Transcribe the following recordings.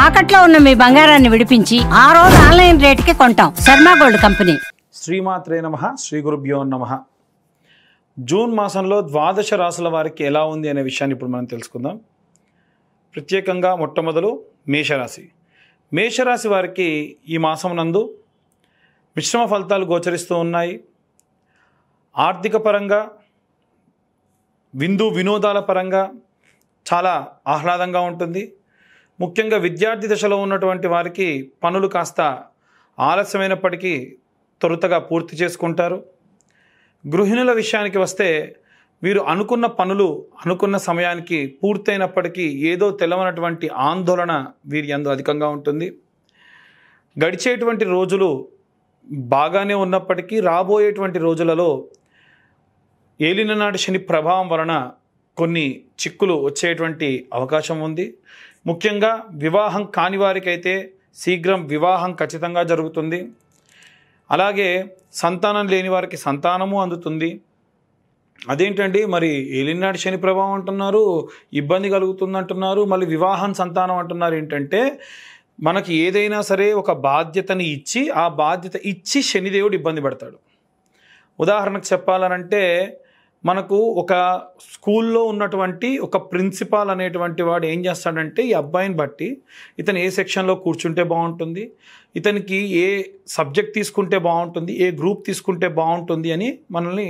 తాకట్లో ఉన్న మీ బంగారాన్ని విడిపించి ఆ రోజు ఆన్లైన్ రేటుకి కొంటాం. Sharma gold company. శ్రీమాత్రే నమః. శ్రీ గురుభ్యో నమః. జూన్ మాసంలో ద్వాదశ రాశుల వారికి ఎలా ఉంది అనే విషయాన్ని ఇప్పుడు మనం తెలుసుకుందాం. ప్రత్యేకంగా మొట్టమొదలు మేషరాశి. మేషరాశి వారికి ఈ మాసం నందు మిశ్రమ ఫలితాలు గోచరిస్తూ ఉన్నాయి. ఆర్థిక పరంగా, వినోదాల పరంగా చాలా ఆహ్లాదంగా ఉంటుంది. ముఖ్యంగా విద్యార్థి దశలో ఉన్నటువంటి వారికి పనులు కాస్త ఆలస్యమైనప్పటికీ త్వరగా పూర్తి చేసుకుంటారు. గృహిణుల విషయానికి వస్తే వీరు అనుకున్న పనులు అనుకున్న సమయానికి పూర్తయినప్పటికీ ఏదో తెలవనటువంటి ఆందోళన వీరి యందు అధికంగా ఉంటుంది. గడిచేటువంటి రోజులు బాగానే ఉన్నప్పటికీ రాబోయేటువంటి రోజులలో ఏలిననాటి శని ప్రభావం వలన కొన్ని చిక్కులు వచ్చేటువంటి అవకాశం ఉంది. ముఖ్యంగా వివాహం కాని వారికైతే శీఘ్రం వివాహం ఖచ్చితంగా జరుగుతుంది. అలాగే సంతానం లేని వారికి సంతానము అందుతుంది. అదేంటండి మరి ఏలినాటి శని ప్రభావం అంటున్నారు, ఇబ్బంది కలుగుతుంది అంటున్నారు, మళ్ళీ వివాహం సంతానం అంటున్నారు. ఏంటంటే మనకి ఏదైనా సరే ఒక బాధ్యతని ఇచ్చి ఆ బాధ్యత ఇచ్చి శనిదేవుడు ఇబ్బంది పెడతాడు. ఉదాహరణకు చెప్పాలనంటే మనకు ఒక స్కూల్లో ఉన్నటువంటి ఒక ప్రిన్సిపాల్ అనేటువంటి వాడు ఏం చేస్తాడంటే ఈ అబ్బాయిని బట్టి ఇతను ఏ సెక్షన్లో కూర్చుంటే బాగుంటుంది, ఇతనికి ఏ సబ్జెక్ట్ తీసుకుంటే బాగుంటుంది, ఏ గ్రూప్ తీసుకుంటే బాగుంటుంది అని మనల్ని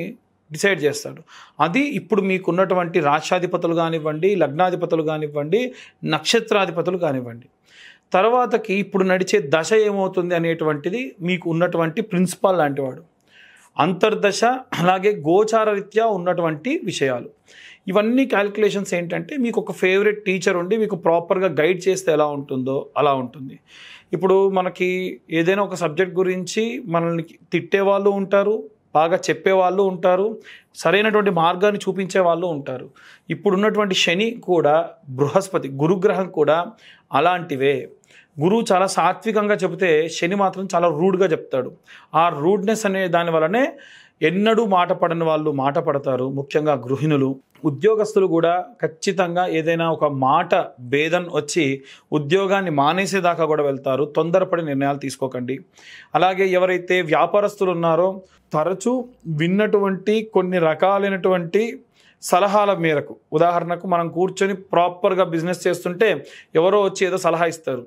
డిసైడ్ చేస్తాడు. అది ఇప్పుడు మీకున్నటువంటి రాష్ట్రాధిపతులు కానివ్వండి, లగ్నాధిపతులు కానివ్వండి, నక్షత్రాధిపతులు కానివ్వండి, తర్వాతకి ఇప్పుడు నడిచే దశ ఏమవుతుంది అనేటువంటిది మీకు ఉన్నటువంటి ప్రిన్సిపాల్ లాంటివాడు. అంతర్దశ అలాగే గోచార రీత్యా ఉన్నటువంటి విషయాలు ఇవన్నీ క్యాలిక్యులేషన్స్ ఏంటంటే మీకు ఒక ఫేవరెట్ టీచర్ ఉండి మీకు ప్రాపర్గా గైడ్ చేస్తే ఎలా ఉంటుందో అలా ఉంటుంది. ఇప్పుడు మనకి ఏదైనా ఒక సబ్జెక్ట్ గురించి మనల్ని తిట్టే వాళ్ళు ఉంటారు, బాగా చెప్పేవాళ్ళు ఉంటారు, సరైనటువంటి మార్గాన్ని చూపించే వాళ్ళు ఉంటారు. ఇప్పుడున్నటువంటి శని కూడా, బృహస్పతి గురుగ్రహం కూడా అలాంటివే. గురువు చాలా సాత్వికంగా చెబితే శని మాత్రం చాలా రూడ్గా చెప్తాడు. ఆ రూడ్నెస్ అనే దాని వల్లనే ఎన్నడూ మాట పడని వాళ్ళు మాట పడతారు. ముఖ్యంగా గృహిణులు, ఉద్యోగస్తులు కూడా ఖచ్చితంగా ఏదైనా ఒక మాట భేదం వచ్చి ఉద్యోగాన్ని మానేసేదాకా కూడా వెళ్తారు. తొందరపడి నిర్ణయాలు తీసుకోకండి. అలాగే ఎవరైతే వ్యాపారస్తులు ఉన్నారో తరచూ విన్నటువంటి కొన్ని రకాలైనటువంటి సలహాల మేరకు, ఉదాహరణకు మనం కూర్చొని ప్రాపర్గా బిజినెస్ చేస్తుంటే ఎవరో వచ్చి ఏదో సలహా ఇస్తారు,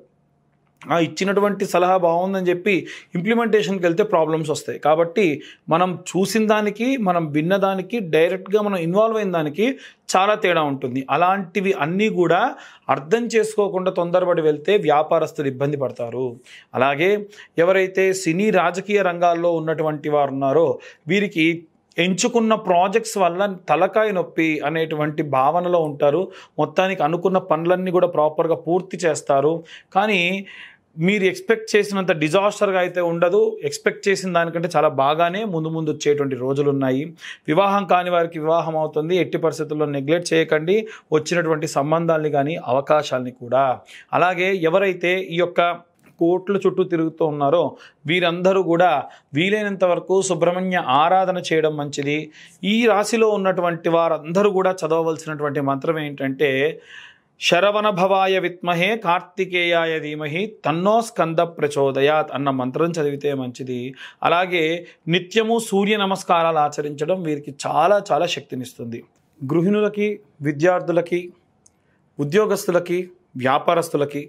ఆ ఇచ్చినటువంటి సలహా బాగుందని చెప్పి ఇంప్లిమెంటేషన్కి వెళ్తే ప్రాబ్లమ్స్ వస్తాయి. కాబట్టి మనం చూసిన దానికి, మనం విన్నదానికి, డైరెక్ట్గా మనం ఇన్వాల్వ్ అయిన దానికి చాలా తేడా ఉంటుంది. అలాంటివి అన్నీ కూడా అర్థం చేసుకోకుండా తొందరపడి వెళ్తే వ్యాపారస్తులు ఇబ్బంది పడతారు. అలాగే ఎవరైతే సినీ రాజకీయ రంగాల్లో ఉన్నటువంటి వారు ఉన్నారో వీరికి ఎంచుకున్న ప్రాజెక్ట్స్ వల్ల తలకాయ నొప్పి అనేటువంటి భావనలో ఉంటారు. మొత్తానికి అనుకున్న పనులన్నీ కూడా ప్రాపర్గా పూర్తి చేస్తారు. కానీ మీరు ఎక్స్పెక్ట్ చేసినంత డిజాస్టర్గా అయితే ఉండదు. ఎక్స్పెక్ట్ చేసిన దానికంటే చాలా బాగానే ముందు వచ్చేటువంటి రోజులు ఉన్నాయి. వివాహం కాని వారికి వివాహం అవుతుంది. ఎట్టి పరిస్థితుల్లో నెగ్లెక్ట్ చేయకండి వచ్చినటువంటి సంబంధాలని కానీ అవకాశాలని కూడా. అలాగే ఎవరైతే ఈ యొక్క కోట్ల చుట్టూ తిరుగుతూ ఉన్నారో వీరందరూ కూడా వీలైనంత వరకు సుబ్రహ్మణ్య ఆరాధన చేయడం మంచిది. ఈ రాశిలో ఉన్నటువంటి వారందరూ కూడా చదవవలసినటువంటి మంత్రం ఏంటంటే శరవణ భవాయ విద్మహే కార్తికేయాయ ధీమహి తన్నో స్కంద ప్రచోదయాత్ అన్న మంత్రం చదివితే మంచిది. అలాగే నిత్యము సూర్య నమస్కారాలు ఆచరించడం వీరికి చాలా చాలా శక్తినిస్తుంది. గృహిణులకి, విద్యార్థులకి, ఉద్యోగస్తులకి, వ్యాపారస్తులకి,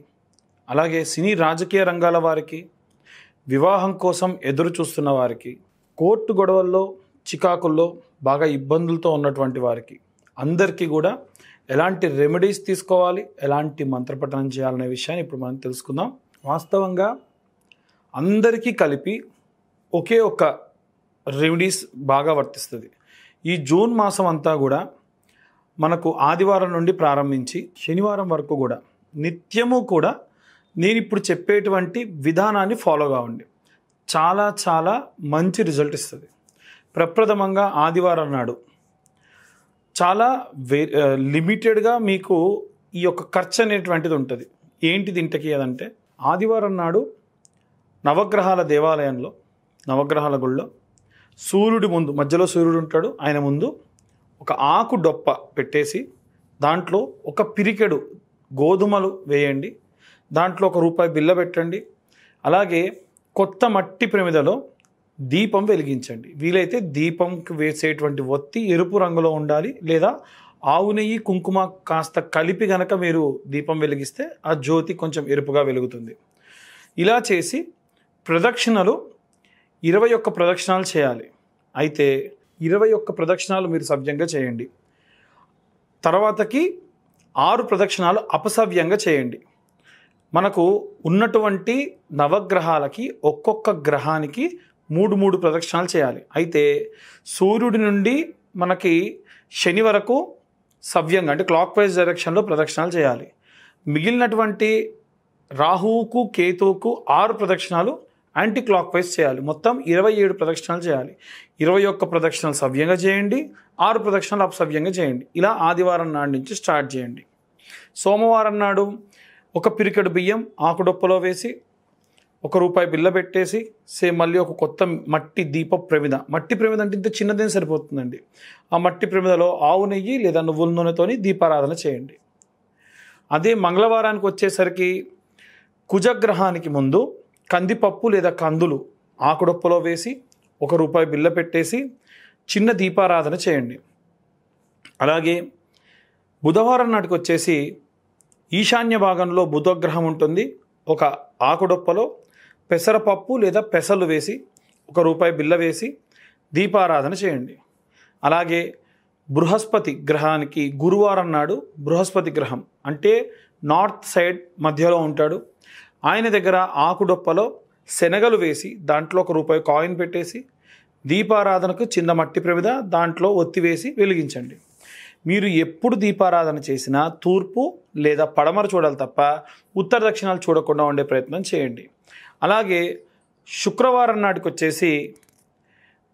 అలాగే సినీ రాజకీయ రంగాల వారికి, వివాహం కోసం ఎదురు చూస్తున్న వారికి, కోర్టు గొడవల్లో చికాకుల్లో బాగా ఇబ్బందులతో ఉన్నటువంటి వారికి అందరికీ కూడా ఎలాంటి రెమెడీస్ తీసుకోవాలి, ఎలాంటి మంత్రపఠనం చేయాలనే విషయాన్ని ఇప్పుడు మనం తెలుసుకుందాం. వాస్తవంగా అందరికీ కలిపి ఒకే ఒక రెమెడీస్ బాగా వర్తిస్తుంది. ఈ జూన్ మాసం అంతా కూడా మనకు ఆదివారం నుండి ప్రారంభించి శనివారం వరకు కూడా నిత్యము కూడా నేను ఇప్పుడు చెప్పేటువంటి విధానాన్ని ఫాలో కావండి. చాలా చాలా మంచి రిజల్ట్ ఇస్తుంది. ప్రప్రథమంగా ఆదివారం నాడు చాలా లిమిటెడ్గా మీకు ఈ యొక్క ఖర్చు అనేటువంటిది ఉంటుంది. ఏంటిది ఇంతకీ అదంటే ఆదివారం నాడు నవగ్రహాల దేవాలయంలో, నవగ్రహాల గుళ్ళో సూర్యుడి ముందు, మధ్యలో సూర్యుడు ఉంటాడు, ఆయన ముందు ఒక ఆకు డొప్ప పెట్టేసి దాంట్లో ఒక పిరికెడు గోధుమలు వేయండి. దాంట్లో ₹1 బిళ్ళ పెట్టండి. అలాగే కొత్త మట్టి ప్రమిదలో దీపం వెలిగించండి. వీలైతే దీపంకి వేసేటువంటి ఒత్తి ఎరుపు రంగులో ఉండాలి, లేదా ఆవు నెయ్యి కుంకుమ కాస్త కలిపి గనక మీరు దీపం వెలిగిస్తే ఆ జ్యోతి కొంచెం ఎరుపుగా వెలుగుతుంది. ఇలా చేసి ప్రదక్షిణలు 21 ప్రదక్షిణాలు చేయాలి. అయితే 21 ప్రదక్షిణాలు మీరు సవ్యంగా చేయండి. తర్వాతకి 6 ప్రదక్షిణాలు అపసవ్యంగా చేయండి. మనకు ఉన్నటువంటి నవగ్రహాలకి ఒక్కొక్క గ్రహానికి 3 ప్రదక్షిణాలు చేయాలి. అయితే సూర్యుడి నుండి మనకి శని వరకు సవ్యంగా అంటే క్లాక్ వైజ్ డైరెక్షన్లో ప్రదక్షిణాలు చేయాలి. మిగిలినటువంటి రాహువుకు కేతువుకు 6 ప్రదక్షిణాలు యాంటీ క్లాక్ వైజ్ చేయాలి. మొత్తం 27 ప్రదక్షిణాలు చేయాలి. 21 ప్రదక్షిణాలు సవ్యంగా చేయండి, 6 ప్రదక్షిణాలు అపసవ్యంగా చేయండి. ఇలా ఆదివారం నాడు నుంచి స్టార్ట్ చేయండి. సోమవారం నాడు 1 పిరికెడు బియ్యం ఆకుడొప్పలో వేసి ₹1 బిళ్ళ పెట్టేసి మళ్ళీ ఒక కొత్త మట్టి దీప ప్రమిద, మట్టి ప్రమిద అంటే ఇంత చిన్నదేం సరిపోతుందండి. ఆ మట్టి ప్రమిదలో ఆవు నెయ్యి లేదా నువ్వుల నూనెతోని దీపారాధన చేయండి. అదే మంగళవారానికి వచ్చేసరికి కుజగ్రహానికి ముందు కందిపప్పు లేదా కందులు ఆకుడొప్పలో వేసి ₹1 బిళ్ళ పెట్టేసి చిన్న దీపారాధన చేయండి. అలాగే బుధవారం నాటికి వచ్చేసి ఈశాన్య భాగంలో బుధగ్రహం ఉంటుంది. ఒక ఆకుడొప్పలో పెసరపప్పు లేదా పెసలు వేసి ₹1 బిళ్ళ వేసి దీపారాధన చేయండి. అలాగే బృహస్పతి గ్రహానికి గురువారం నాడు బృహస్పతి గ్రహం అంటే నార్త్ సైడ్ మధ్యలో ఉంటాడు. ఆయన దగ్గర ఆకుడొప్పలో శనగలు వేసి దాంట్లో ₹1 కాయిన్ పెట్టేసి దీపారాధనకు చిన్న మట్టి ప్రమిద దాంట్లో ఒత్తి వేసి వెలిగించండి. మీరు ఎప్పుడు దీపారాధన చేసినా తూర్పు లేదా పడమర చూడాలి తప్ప ఉత్తర దక్షిణాలు చూడకుండా ఉండే ప్రయత్నం చేయండి. అలాగే శుక్రవారం నాటికి వచ్చేసి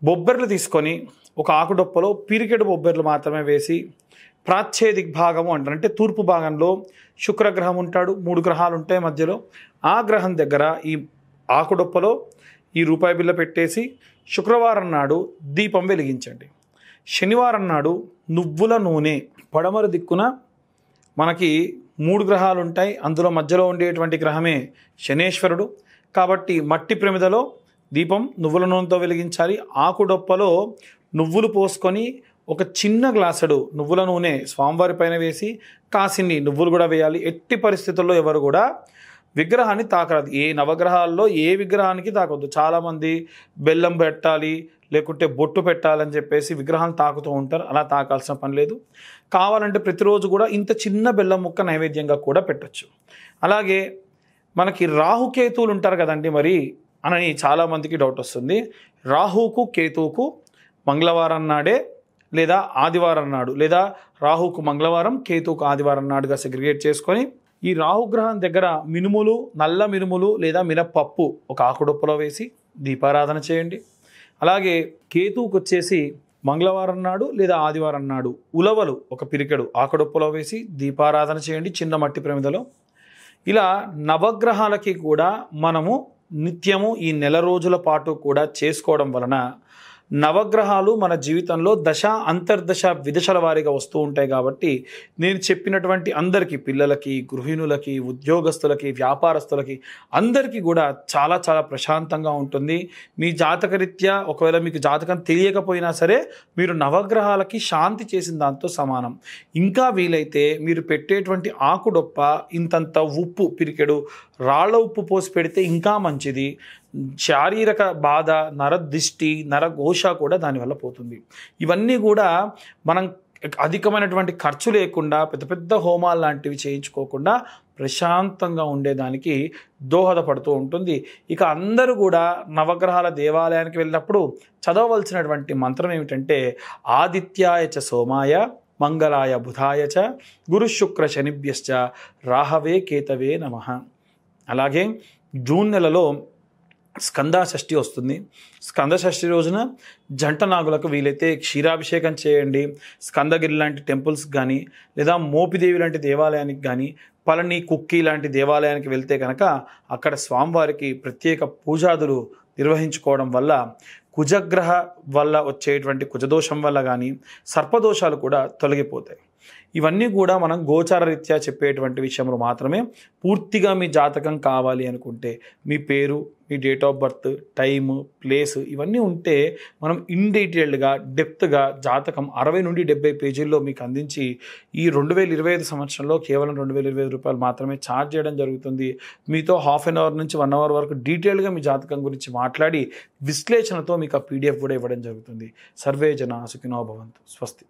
బొబ్బెర్లు తీసుకొని ఒక ఆకుడొప్పలో పిరికెడు బొబ్బెర్లు మాత్రమే వేసి ప్రాచ్య దిగ్భాగము అంటారు, అంటే తూర్పు భాగంలో శుక్రగ్రహం ఉంటాడు, 3 గ్రహాలు ఉంటాయి మధ్యలో. ఆ గ్రహం దగ్గర ఈ ఆకుడొప్పలో ఈ ₹1 బిళ్ళ పెట్టేసి శుక్రవారం నాడు దీపం వెలిగించండి. శనివారం నాడు నువ్వుల నూనె, పడమర దిక్కున మనకి 3 గ్రహాలు ఉంటాయి, అందులో మధ్యలో ఉండేటువంటి గ్రహమే శనేశ్వరుడు. కాబట్టి మట్టి ప్రమిదలో దీపం నువ్వుల నూనెతో వెలిగించాలి. ఆకుడొప్పలో నువ్వులు పోసుకొని ఒక చిన్న గ్లాసుడు నువ్వుల నూనె స్వామివారి పైన వేసి కాసిన్ని నువ్వులు కూడా వేయాలి. ఎట్టి పరిస్థితుల్లో ఎవరు కూడా విగ్రహాన్ని తాకరాదు. ఏ నవగ్రహాల్లో ఏ విగ్రహానికి తాకొద్దు. చాలామంది బెల్లం పెట్టాలి లేకుంటే బొట్టు పెట్టాలని చెప్పేసి విగ్రహాన్ని తాకుతూ ఉంటారు. అలా తాకాల్సిన పని లేదు. కావాలంటే ప్రతిరోజు కూడా ఇంత చిన్న బెల్లం ముక్క నైవేద్యంగా కూడా పెట్టచ్చు. అలాగే మనకి రాహుకేతువులు ఉంటారు కదండి మరి అని చాలామందికి డౌట్ వస్తుంది. రాహుకు కేతువుకు మంగళవారం నాడే లేదా ఆదివారం నాడు, లేదా రాహుకు మంగళవారం కేతువుకు ఆదివారం నాడుగా సెగ్రిగేట్ చేసుకొని ఈ రాహుగ్రహం దగ్గర మినుములు, నల్ల మినుములు లేదా మినప్పప్పు ఒక ఆకుడొప్పలో వేసి దీపారాధన చేయండి. అలాగే కేతువుకు వచ్చేసి మంగళవారం నాడు లేదా ఆదివారం నాడు ఉలవలు ఒక పిరికెడు ఆకుడొప్పలో వేసి దీపారాధన చేయండి చిన్న మట్టి ప్రమిదలో. ఇలా నవగ్రహాలకి కూడా మనము నిత్యము ఈ నెల రోజుల పాటు కూడా చేసుకోవడం వలన నవగ్రహాలు మన జీవితంలో దశ అంతర్దశ విదశల వారీగా వస్తూ ఉంటాయి. కాబట్టి నేను చెప్పినటువంటి అందరికీ, పిల్లలకి, గృహిణులకి, ఉద్యోగస్తులకి, వ్యాపారస్తులకి అందరికీ కూడా చాలా చాలా ప్రశాంతంగా ఉంటుంది. మీ జాతకరీత్యా ఒకవేళ మీకు జాతకం తెలియకపోయినా సరే మీరు నవగ్రహాలకి శాంతి చేసిన దాంతో సమానం. ఇంకా వీలైతే మీరు పెట్టేటువంటి ఆకుడొప్ప ఇంతంత ఉప్పు, పిరికెడు రాళ్ల ఉప్పు పోసి పెడితే ఇంకా మంచిది. శారీరక బాధ, నరదిష్టి, నరఘోష కూడా దానివల్ల పోతుంది. ఇవన్నీ కూడా మనం అధికమైనటువంటి ఖర్చు లేకుండా పెద్ద పెద్ద హోమాలు లాంటివి చేయించుకోకుండా ప్రశాంతంగా ఉండేదానికి దోహదపడుతూ ఉంటుంది. ఇక అందరూ కూడా నవగ్రహాల దేవాలయానికి వెళ్ళినప్పుడు చదవవలసినటువంటి మంత్రం ఏమిటంటే ఆదిత్యాయ చ సోమాయ మంగళాయ బుధాయ చ గురు శుక్ర శనిభ్యశ్చ రాహవే కేతవే నమః. అలాగే జూన్ నెలలో స్కందషష్ఠి వస్తుంది. స్కందషష్ఠి రోజున జంట నాగులకు వీలైతే క్షీరాభిషేకం చేయండి. స్కందగిరి లాంటి టెంపుల్స్ కానీ లేదా మోపిదేవి లాంటి దేవాలయానికి కానీ, పళని, కుక్కి లాంటి దేవాలయానికి వెళ్తే కనుక అక్కడ స్వామివారికి ప్రత్యేక పూజాదులు నిర్వహించుకోవడం వల్ల కుజగ్రహ వల్ల వచ్చేటువంటి కుజదోషం వల్ల కానీ సర్పదోషాలు కూడా తొలగిపోతాయి. ఇవన్నీ కూడా మనం గోచార రీత్యా చెప్పేటువంటి విషయంలో మాత్రమే. పూర్తిగా మీ జాతకం కావాలి అనుకుంటే మీ పేరు, మీ date of birth, time, place ఇవన్నీ ఉంటే మనం ఇన్ డీటెయిల్డ్గా డెప్త్గా జాతకం 60 నుండి 70 పేజీల్లో మీకు అందించి ఈ 2025 సంవత్సరంలో కేవలం 2025 రూపాయలు మాత్రమే ఛార్జ్ చేయడం జరుగుతుంది. మీతో హాఫ్ అన్ అవర్ నుంచి 1 అవర్ వరకు డీటెయిల్డ్గా మీ జాతకం గురించి మాట్లాడి విశ్లేషణతో మీకు ఆ PDF కూడా ఇవ్వడం జరుగుతుంది. సర్వే జన సుఖినో భవంతు. స్వస్తి.